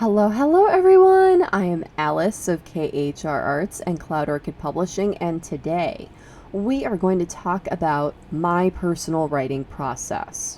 Hello everyone! I am Alice of KHR Arts and Cloud Orchid Publishing, and today we are going to talk about my personal writing process.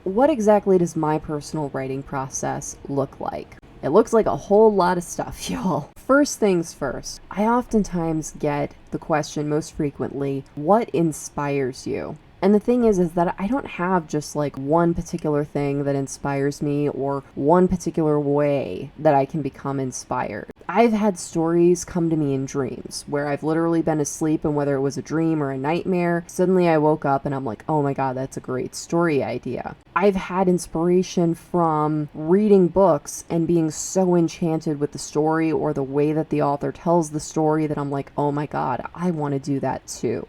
What exactly does my personal writing process look like? It looks like a whole lot of stuff, y'all. First things first, I oftentimes get the question most frequently, what inspires you? And the thing is that I don't have just like one particular thing that inspires me or one particular way that I can become inspired. I've had stories come to me in dreams where I've literally been asleep, and whether it was a dream or a nightmare, suddenly I woke up and I'm like, oh my God, that's a great story idea. I've had inspiration from reading books and being so enchanted with the story or the way that the author tells the story that I'm like, oh my God, I want to do that too.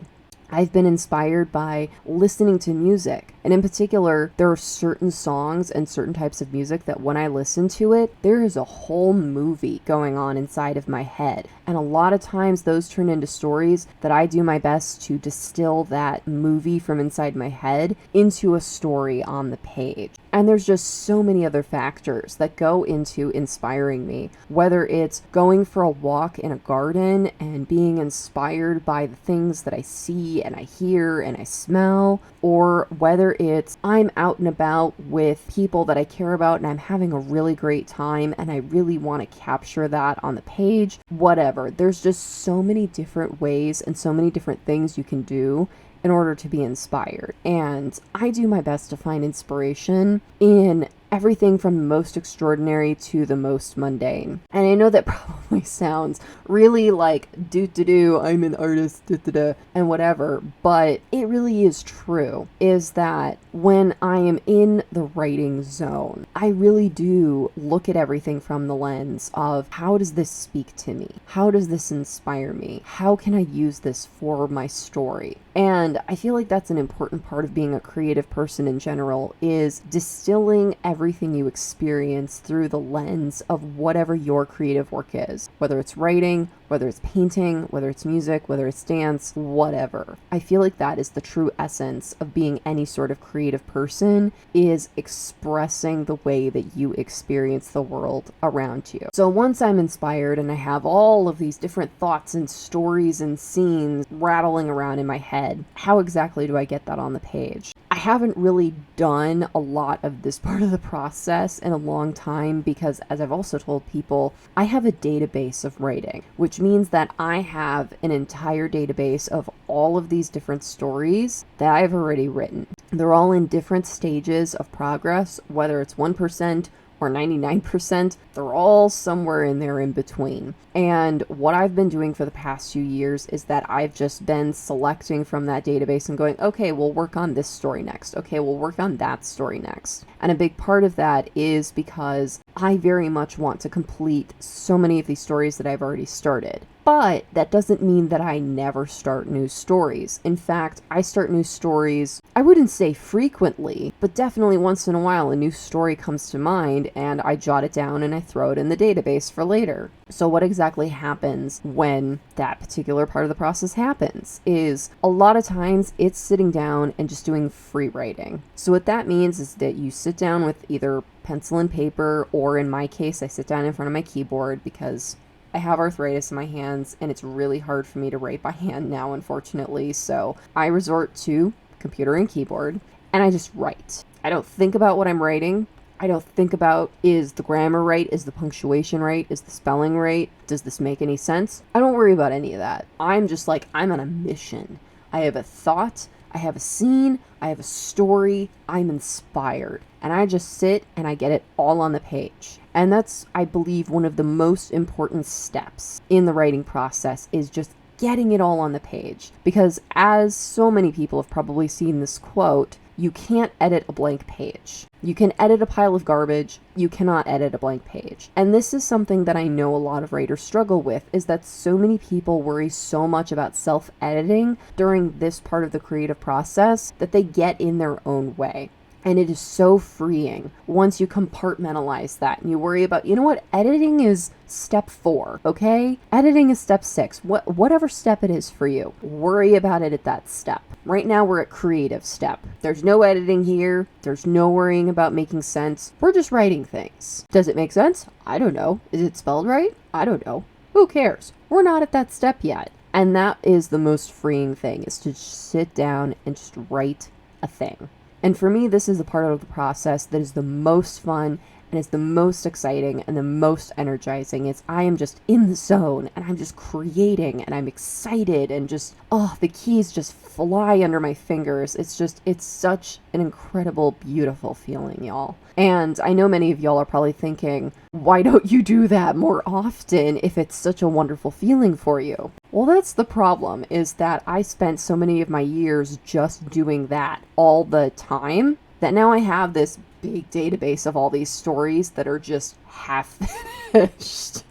I've been inspired by listening to music, and in particular, there are certain songs and certain types of music that when I listen to it, there is a whole movie going on inside of my head. And a lot of times those turn into stories that I do my best to distill that movie from inside my head into a story on the page. And there's just so many other factors that go into inspiring me, whether it's going for a walk in a garden and being inspired by the things that I see and I hear and I smell, or whether it's I'm out and about with people that I care about and I'm having a really great time and I really want to capture that on the page, whatever. There's just so many different ways and so many different things you can do in order to be inspired. And I do my best to find inspiration in everything from the most extraordinary to the most mundane. And I know that probably sounds really like I'm an artist, and whatever, but it really is true, is that when I am in the writing zone, I really do look at everything from the lens of how does this speak to me? How does this inspire me? How can I use this for my story? And I feel like that's an important part of being a creative person in general, is distilling everything you experience through the lens of whatever your creative work is, whether it's writing, whether it's painting, whether it's music, whether it's dance, whatever. I feel like that is the true essence of being any sort of creative person, is expressing the way that you experience the world around you. So once I'm inspired and I have all of these different thoughts and stories and scenes rattling around in my head, how exactly do I get that on the page? I haven't really done a lot of this part of the process in a long time because, as I've also told people, I have a database of writing, which means that I have an entire database of all of these different stories that I've already written. They're all in different stages of progress, whether it's 1% or 99%, they're all somewhere in there in between. And what I've been doing for the past few years is that I've just been selecting from that database and going, okay, we'll work on this story next. Okay, we'll work on that story next. And a big part of that is because I very much want to complete so many of these stories that I've already started. But that doesn't mean that I never start new stories. In fact, I start new stories, I wouldn't say frequently, but definitely once in a while a new story comes to mind and I jot it down and I throw it in the database for later. So what exactly happens when that particular part of the process happens is a lot of times it's sitting down and just doing free writing. So what that means is that you sit down with either pencil and paper, or in my case, I sit down in front of my keyboard because I have arthritis in my hands and it's really hard for me to write by hand now, unfortunately. So I resort to computer and keyboard and I just write. I don't think about what I'm writing. I don't think about, is the grammar right? Is the punctuation right? Is the spelling right? Does this make any sense? I don't worry about any of that. I'm just like, I'm on a mission. I have a thought. I have a scene. I have a story. I'm inspired. And I just sit and I get it all on the page. And that's, I believe, one of the most important steps in the writing process, is just getting it all on the page. Because as so many people have probably seen this quote, you can't edit a blank page. You can edit a pile of garbage, you cannot edit a blank page. And this is something that I know a lot of writers struggle with, is that so many people worry so much about self-editing during this part of the creative process that they get in their own way. And it is so freeing once you compartmentalize that and you worry about, you know what, editing is step 4, okay? Editing is step 6. Whatever step it is for you, worry about it at that step. Right now we're at creative step. There's no editing here. There's no worrying about making sense. We're just writing things. Does it make sense? I don't know. Is it spelled right? I don't know. Who cares? We're not at that step yet. And that is the most freeing thing, is to just sit down and just write a thing. And for me, this is the part of the process that is the most fun and is the most exciting and the most energizing. Is I am just in the zone and I'm just creating and I'm excited and just, the keys just fly under my fingers. It's such an incredible, beautiful feeling, y'all. And I know many of y'all are probably thinking, why don't you do that more often if it's such a wonderful feeling for you? Well, that's the problem, is that I spent so many of my years just doing that all the time that now I have this big database of all these stories that are just half finished.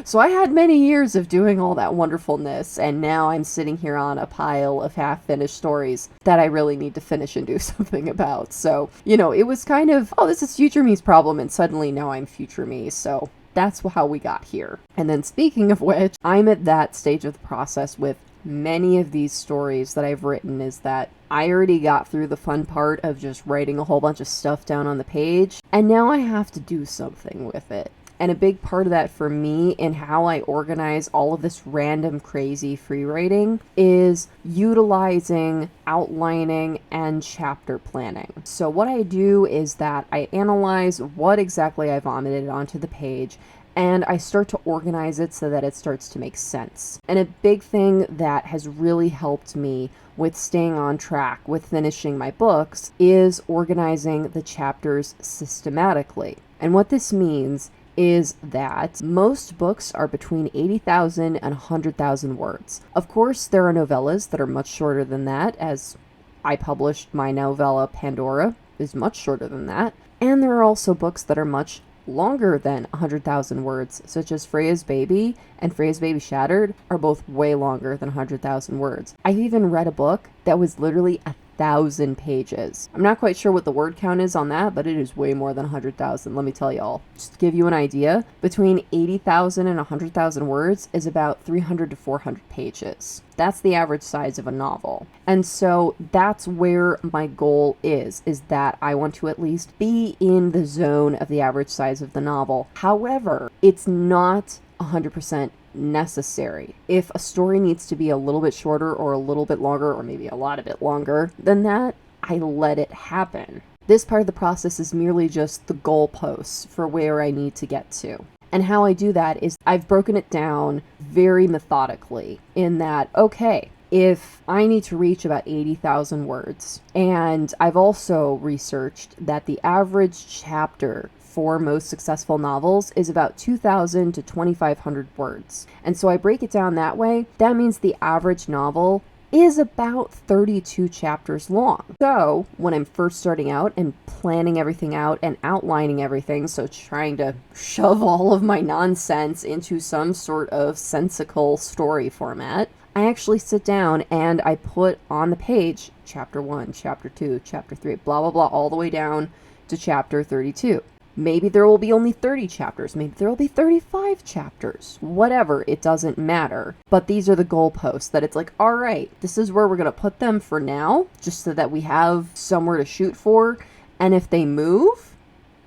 So I had many years of doing all that wonderfulness, and now I'm sitting here on a pile of half-finished stories that I really need to finish and do something about. So, it was kind of, this is future me's problem, and suddenly now I'm future me, so that's how we got here. And then speaking of which, I'm at that stage of the process with many of these stories that I've written, is that I already got through the fun part of just writing a whole bunch of stuff down on the page, and now I have to do something with it. And a big part of that for me in how I organize all of this random crazy free writing is utilizing outlining and chapter planning. So what I do is that I analyze what exactly I vomited onto the page, and I start to organize it so that it starts to make sense. And a big thing that has really helped me with staying on track with finishing my books is organizing the chapters systematically. And what this means is that most books are between 80,000 and 100,000 words. Of course, there are novellas that are much shorter than that, as I published my novella Pandora is much shorter than that. And there are also books that are much longer than 100,000 words, such as Freya's Baby and Freya's Baby Shattered are both way longer than 100,000 words. I've even read a book that was literally 1,000 pages. I'm not quite sure what the word count is on that, but it is way more than 100,000, let me tell y'all. Just to give you an idea, between 80,000 and 100,000 words is about 300 to 400 pages. That's the average size of a novel. And so that's where my goal is that I want to at least be in the zone of the average size of the novel. However, it's not 100% necessary. If a story needs to be a little bit shorter or a little bit longer or maybe a lot of bit longer than that, I let it happen. This part of the process is merely just the goalposts for where I need to get to. And how I do that is I've broken it down very methodically in that, okay, if I need to reach about 80,000 words, and I've also researched that the average chapter for most successful novels is about 2,000 to 2,500 words. And so I break it down that way. That means the average novel is about 32 chapters long. So when I'm first starting out and planning everything out and outlining everything, so trying to shove all of my nonsense into some sort of sensical story format, I actually sit down and I put on the page chapter 1, chapter 2, chapter 3, blah, blah, blah, all the way down to chapter 32. Maybe there will be only 30 chapters. Maybe there will be 35 chapters. Whatever, it doesn't matter. But these are the goalposts that it's like, all right, this is where we're going to put them for now, just so that we have somewhere to shoot for. And if they move,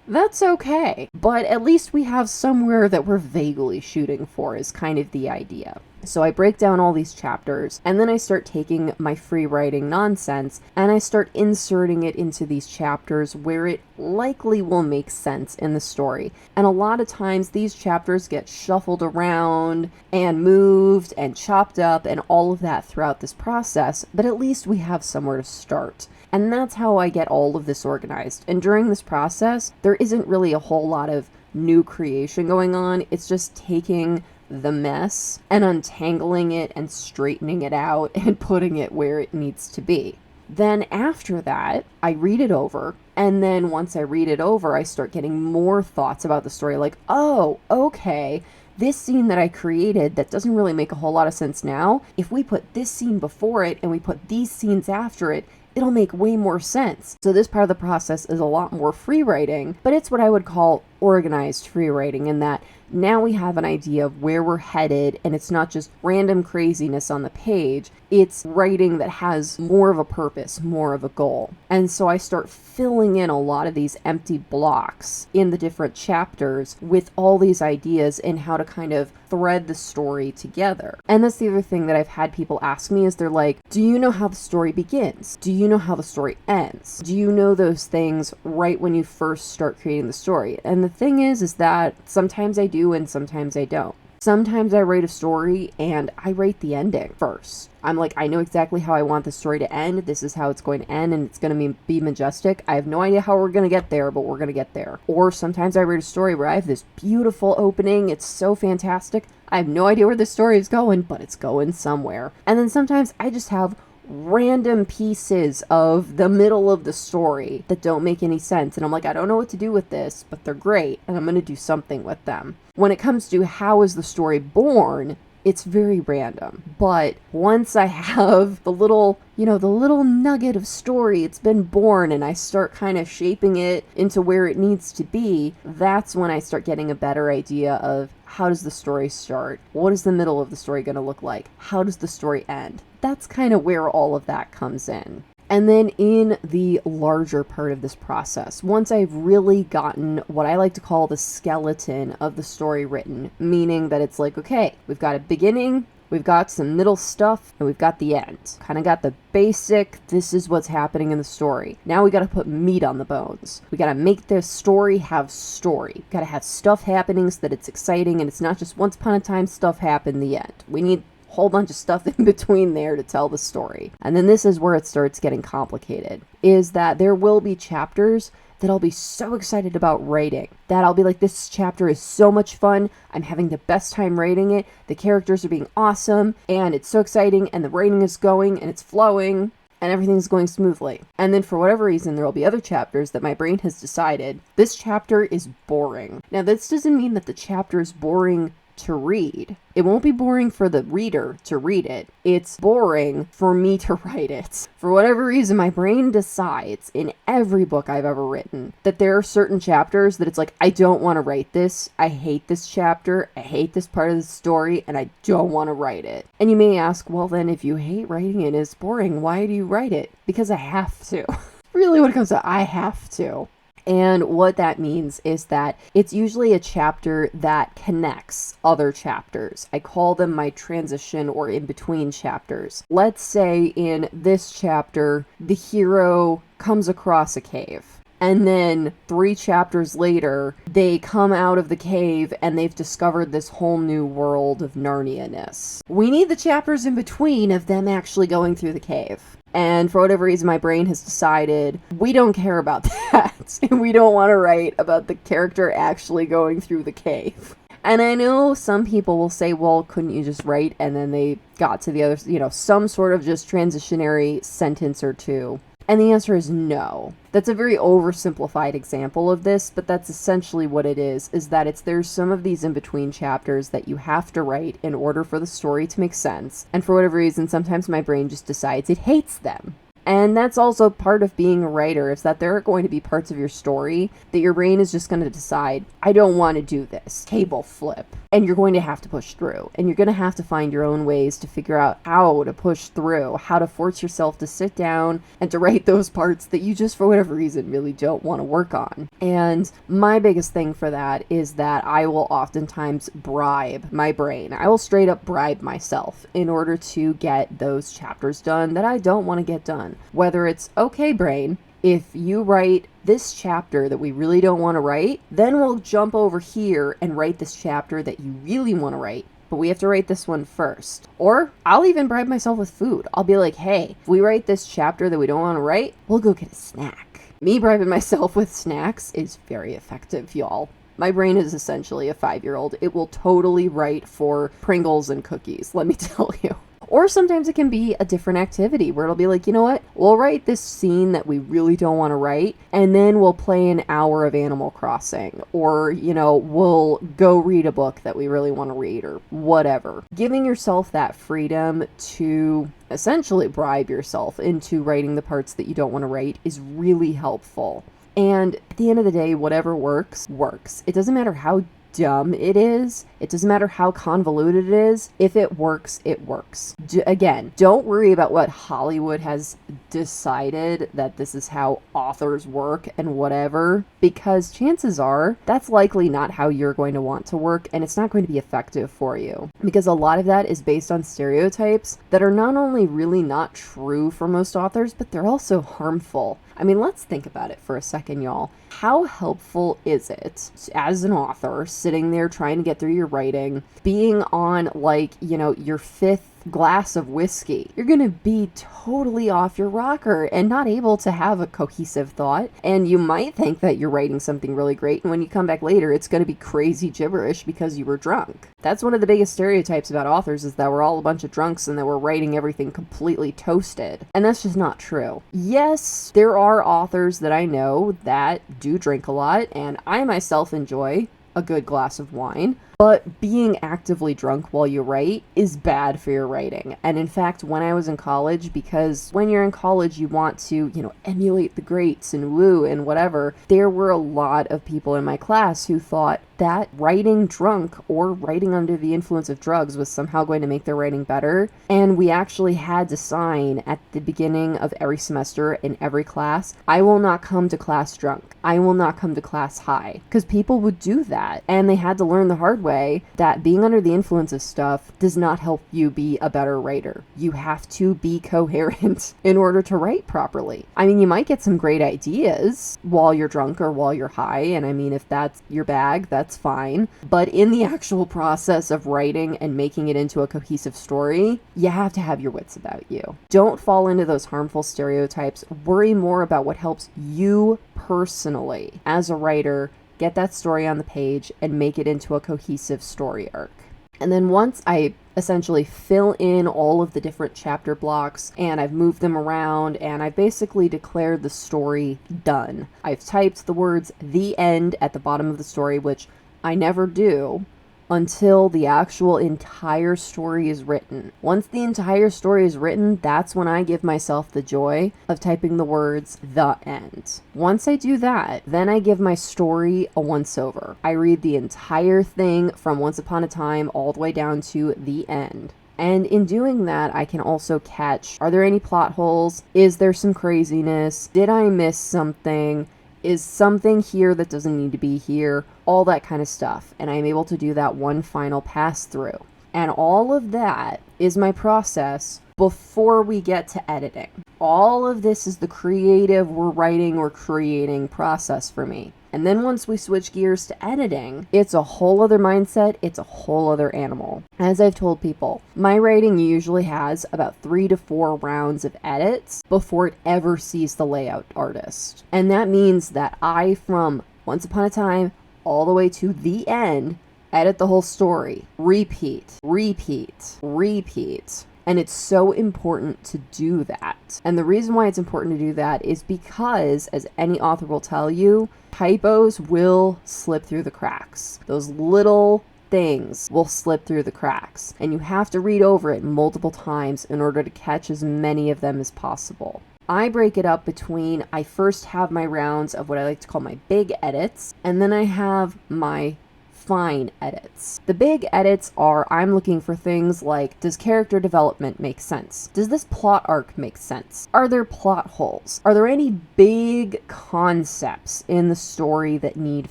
that's okay. But at least we have somewhere that we're vaguely shooting for is kind of the idea. So I break down all these chapters, and then I start taking my free writing nonsense, and I start inserting it into these chapters where it likely will make sense in the story. And a lot of times these chapters get shuffled around and moved and chopped up and all of that throughout this process, but at least we have somewhere to start. And that's how I get all of this organized. And during this process, there isn't really a whole lot of new creation going on. It's just taking the mess and untangling it and straightening it out and putting it where it needs to be. Then after that, I read it over. And then once I read it over, I start getting more thoughts about the story. Like, oh, okay, this scene that I created that doesn't really make a whole lot of sense now, if we put this scene before it and we put these scenes after it, it'll make way more sense. So this part of the process is a lot more free writing, but it's what I would call organized free writing, in that now we have an idea of where we're headed, and it's not just random craziness on the page. It's writing that has more of a purpose, more of a goal. And so I start filling in a lot of these empty blocks in the different chapters with all these ideas and how to kind of thread the story together. And that's the other thing that I've had people ask me, is they're like, do you know how the story begins? Do you know how the story ends? Do you know those things right when you first start creating the story? And the thing is that sometimes I do and sometimes I don't. Sometimes I write a story and I write the ending first. I'm like, I know exactly how I want the story to end. This is how it's going to end, and it's going to be majestic. I have no idea how we're going to get there, but we're going to get there. Or sometimes I write a story where I have this beautiful opening. It's so fantastic. I have no idea where the story is going, but it's going somewhere. And then sometimes I just have random pieces of the middle of the story that don't make any sense, and I'm like, I don't know what to do with this, but they're great, and I'm going to do something with them. When it comes to how is the story born, it's very random. But once I have the little nugget of story, it's been born, and I start kind of shaping it into where it needs to be, that's when I start getting a better idea of how does the story start? What is the middle of the story going to look like? How does the story end? That's kind of where all of that comes in. And then in the larger part of this process, once I've really gotten what I like to call the skeleton of the story written, meaning that it's like, okay, we've got a beginning, we've got some middle stuff, and we've got the end. Kind of got the basic, this is what's happening in the story. Now we got to put meat on the bones. We got to make this story have story. Got to have stuff happening so that it's exciting, and it's not just once upon a time stuff happened, the end. We need whole bunch of stuff in between there to tell the story. And then this is where it starts getting complicated, is that there will be chapters that I'll be so excited about writing that I'll be like, this chapter is so much fun. I'm having the best time writing it. The characters are being awesome, and it's so exciting, and the writing is going, and it's flowing, and everything's going smoothly. And then for whatever reason, there will be other chapters that my brain has decided, this chapter is boring. Now, this doesn't mean that the chapter is boring to read. It won't be boring for the reader to read it. It's boring for me to write it. For whatever reason, my brain decides in every book I've ever written that there are certain chapters that it's like, I don't want to write this. I hate this chapter. I hate this part of the story, and I don't want to write it. And you may ask, well then, if you hate writing it and it's boring, why do you write it? Because I have to. Really, when it comes to I have to. And what that means is that it's usually a chapter that connects other chapters. I call them my transition or in-between chapters. Let's say in this chapter, the hero comes across a cave. And then 3 chapters later, they come out of the cave and they've discovered this whole new world of Narnia-ness. We need the chapters in between of them actually going through the cave. And for whatever reason, my brain has decided we don't care about that. We don't want to write about the character actually going through the cave. And I know some people will say, well, couldn't you just write? And then they got to the other, some sort of just transitionary sentence or two. And the answer is no. That's a very oversimplified example of this, but that's essentially what it is that there's some of these in-between chapters that you have to write in order for the story to make sense. And for whatever reason, sometimes my brain just decides it hates them. And that's also part of being a writer, is that there are going to be parts of your story that your brain is just going to decide, I don't want to do this. Table flip. And you're going to have to push through. And you're going to have to find your own ways to figure out how to push through, how to force yourself to sit down and to write those parts that you just, for whatever reason, really don't want to work on. And my biggest thing for that is that I will oftentimes bribe my brain. I will straight up bribe myself in order to get those chapters done that I don't want to get done. Whether it's, okay, brain, if you write this chapter that we really don't want to write, then we'll jump over here and write this chapter that you really want to write. But we have to write this one first. Or I'll even bribe myself with food. I'll be like, hey, if we write this chapter that we don't want to write, we'll go get a snack. Me bribing myself with snacks is very effective, y'all. My brain is essentially a 5-year-old. It will totally write for Pringles and cookies, let me tell you. Or sometimes it can be a different activity where it'll be like, you know what, we'll write this scene that we really don't want to write, and then we'll play an hour of Animal Crossing, or, you know, we'll go read a book that we really want to read, or whatever. Giving yourself that freedom to essentially bribe yourself into writing the parts that you don't want to write is really helpful. And at the end of the day, whatever works, works. It doesn't matter how dumb it is. It doesn't matter how convoluted it is. If it works, it works. Again, don't worry about what Hollywood has decided that this is how authors work and whatever, because chances are that's likely not how you're going to want to work, and it's not going to be effective for you, because a lot of that is based on stereotypes that are not only really not true for most authors, but they're also harmful. I mean, let's think about it for a second, y'all. How helpful is it as an author sitting there trying to get through your writing, being on, like, you know, your fifth glass of whiskey? You're gonna be totally off your rocker and not able to have a cohesive thought, and you might think that you're writing something really great, and when you come back later it's gonna be crazy gibberish because you were drunk. That's one of the biggest stereotypes about authors, is that we're all a bunch of drunks and that we're writing everything completely toasted, and that's just not true. Yes, there are authors that I know that do drink a lot, and I myself enjoy a good glass of wine, but being actively drunk while you write is bad for your writing. And in fact, when I was in college, because when you're in college you want to, you know, emulate the greats and woo and whatever, there were a lot of people in my class who thought that writing drunk or writing under the influence of drugs was somehow going to make their writing better. And we actually had to sign at the beginning of every semester in every class, I will not come to class drunk. I will not come to class high. Because people would do that, and they had to learn the hard way that being under the influence of stuff does not help you be a better writer. You have to be coherent in order to write properly. I mean, you might get some great ideas while you're drunk or while you're high, and I mean, if that's your bag, that's fine. But in the actual process of writing and making it into a cohesive story, you have to have your wits about you. Don't fall into those harmful stereotypes. Worry more about what helps you personally as a writer get that story on the page and make it into a cohesive story arc. And then once I essentially fill in all of the different chapter blocks and I've moved them around and I've basically declared the story done. I've typed the words "the end" at the bottom of the story, which I never do until the actual entire story is written. Once the entire story is written, that's when I give myself the joy of typing the words "the end." Once I do that, then I give my story a once-over. I read the entire thing from Once Upon a Time all the way down to the end. And in doing that, I can also catch, are there any plot holes? Is there some craziness? Did I miss something? Is something here that doesn't need to be here? All that kind of stuff. And I'm able to do that one final pass through. And all of that is my process before we get to editing. All of this is the creative, we're writing or creating process for me. And then once we switch gears to editing, it's a whole other mindset, it's a whole other animal. As I've told people, my writing usually has about 3 to 4 rounds of edits before it ever sees the layout artist. And that means that I, from Once Upon a Time all the way to the end, edit the whole story. Repeat, repeat, repeat. And it's so important to do that. And the reason why it's important to do that is because, as any author will tell you, typos will slip through the cracks. Those little things will slip through the cracks. And you have to read over it multiple times in order to catch as many of them as possible. I break it up between, I first have my rounds of what I like to call my big edits, and then I have my fine edits. The big edits are, I'm looking for things like, does character development make sense? Does this plot arc make sense? Are there plot holes? Are there any big concepts in the story that need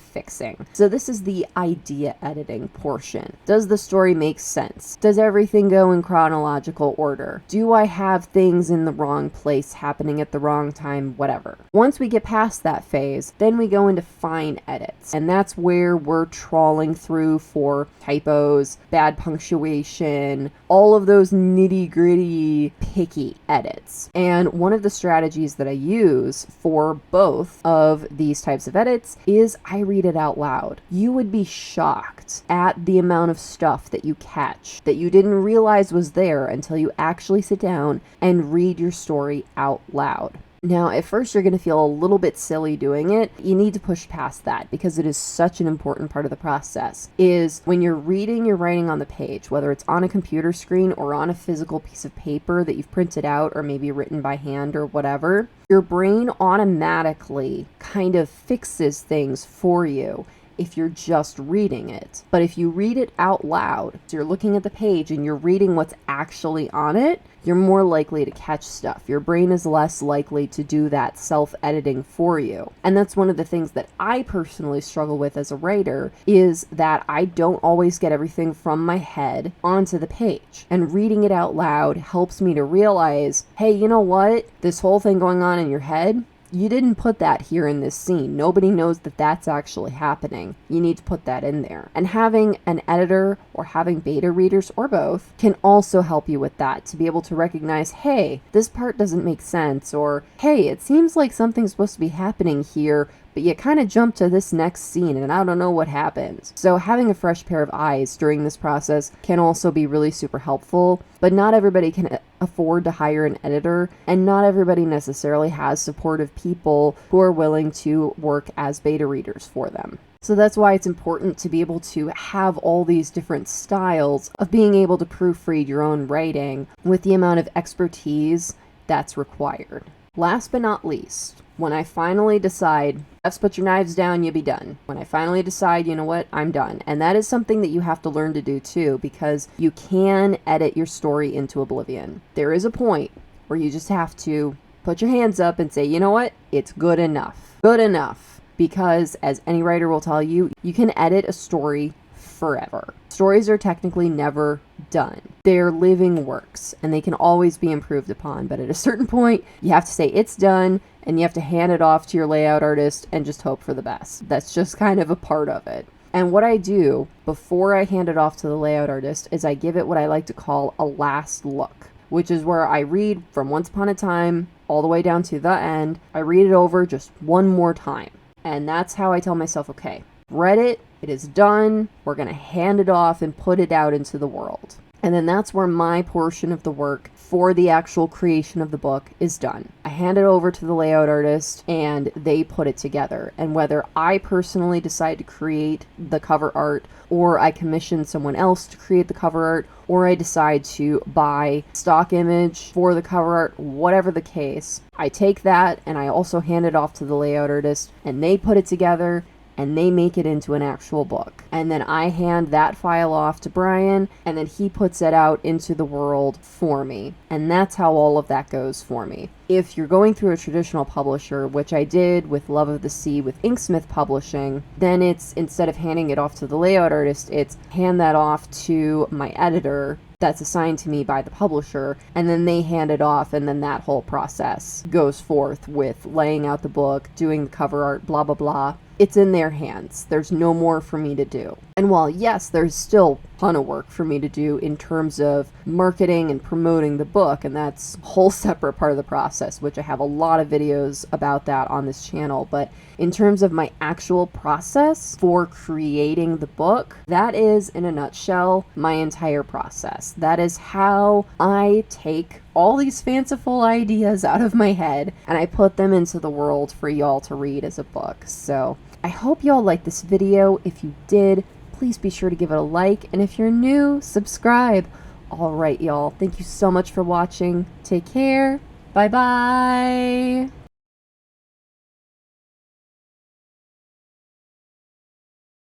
fixing? So this is the idea editing portion. Does the story make sense? Does everything go in chronological order? Do I have things in the wrong place happening at the wrong time? Whatever. Once we get past that phase, then we go into fine edits, and that's where we're trawling trawling through for typos, bad punctuation, all of those nitty-gritty, picky edits. And one of the strategies that I use for both of these types of edits is I read it out loud. You would be shocked at the amount of stuff that you catch that you didn't realize was there until you actually sit down and read your story out loud. Now, at first you're going to feel a little bit silly doing it. You need to push past that because it is such an important part of the process. Is when you're reading your writing on the page, whether it's on a computer screen or on a physical piece of paper that you've printed out or maybe written by hand or whatever, your brain automatically kind of fixes things for you if you're just reading it. But if you read it out loud, so you're looking at the page and you're reading what's actually on it, you're more likely to catch stuff. Your brain is less likely to do that self-editing for you. And that's one of the things that I personally struggle with as a writer, is that I don't always get everything from my head onto the page. And reading it out loud helps me to realize, hey, you know what? This whole thing going on in your head, you didn't put that here in this scene. Nobody knows that that's actually happening. You need to put that in there. And having an editor or having beta readers or both can also help you with that, to be able to recognize, hey, this part doesn't make sense, or hey, it seems like something's supposed to be happening here, but you kind of jump to this next scene and I don't know what happens. So having a fresh pair of eyes during this process can also be really super helpful, but not everybody can afford to hire an editor, and not everybody necessarily has supportive people who are willing to work as beta readers for them. So that's why it's important to be able to have all these different styles of being able to proofread your own writing with the amount of expertise that's required. Last but not least, when I finally decide, F's, put your knives down, you'll be done. When I finally decide, you know what, I'm done. And that is something that you have to learn to do too, because you can edit your story into oblivion. There is a point where you just have to put your hands up and say, you know what, it's good enough. Good enough. Because as any writer will tell you, you can edit a story forever. Stories are technically never done. They're living works and they can always be improved upon. But at a certain point, you have to say it's done and you have to hand it off to your layout artist and just hope for the best. That's just kind of a part of it. And what I do before I hand it off to the layout artist is I give it what I like to call a last look, which is where I read from Once Upon a Time all the way down to the end. I read it over just one more time. And that's how I tell myself, okay, read it, it is done, we're going to hand it off and put it out into the world. And then that's where my portion of the work for the actual creation of the book is done. I hand it over to the layout artist and they put it together. And whether I personally decide to create the cover art, or I commission someone else to create the cover art, or I decide to buy stock image for the cover art, whatever the case, I take that and I also hand it off to the layout artist and they put it together and they make it into an actual book. And then I hand that file off to Brian, and then he puts it out into the world for me. And that's how all of that goes for me. If you're going through a traditional publisher, which I did with Love of the Sea with Inksmith Publishing, then it's, instead of handing it off to the layout artist, it's hand that off to my editor that's assigned to me by the publisher, and then they hand it off, and then that whole process goes forth with laying out the book, doing the cover art, blah, blah, blah. It's in their hands. There's no more for me to do. And while, yes, there's still a ton of work for me to do in terms of marketing and promoting the book, and that's a whole separate part of the process, which I have a lot of videos about that on this channel, but in terms of my actual process for creating the book, that is, in a nutshell, my entire process. That is how I take all these fanciful ideas out of my head and I put them into the world for y'all to read as a book. So I hope y'all liked this video. If you did, please be sure to give it a like, and if you're new, subscribe. All right, y'all. Thank you so much for watching. Take care. Bye-bye.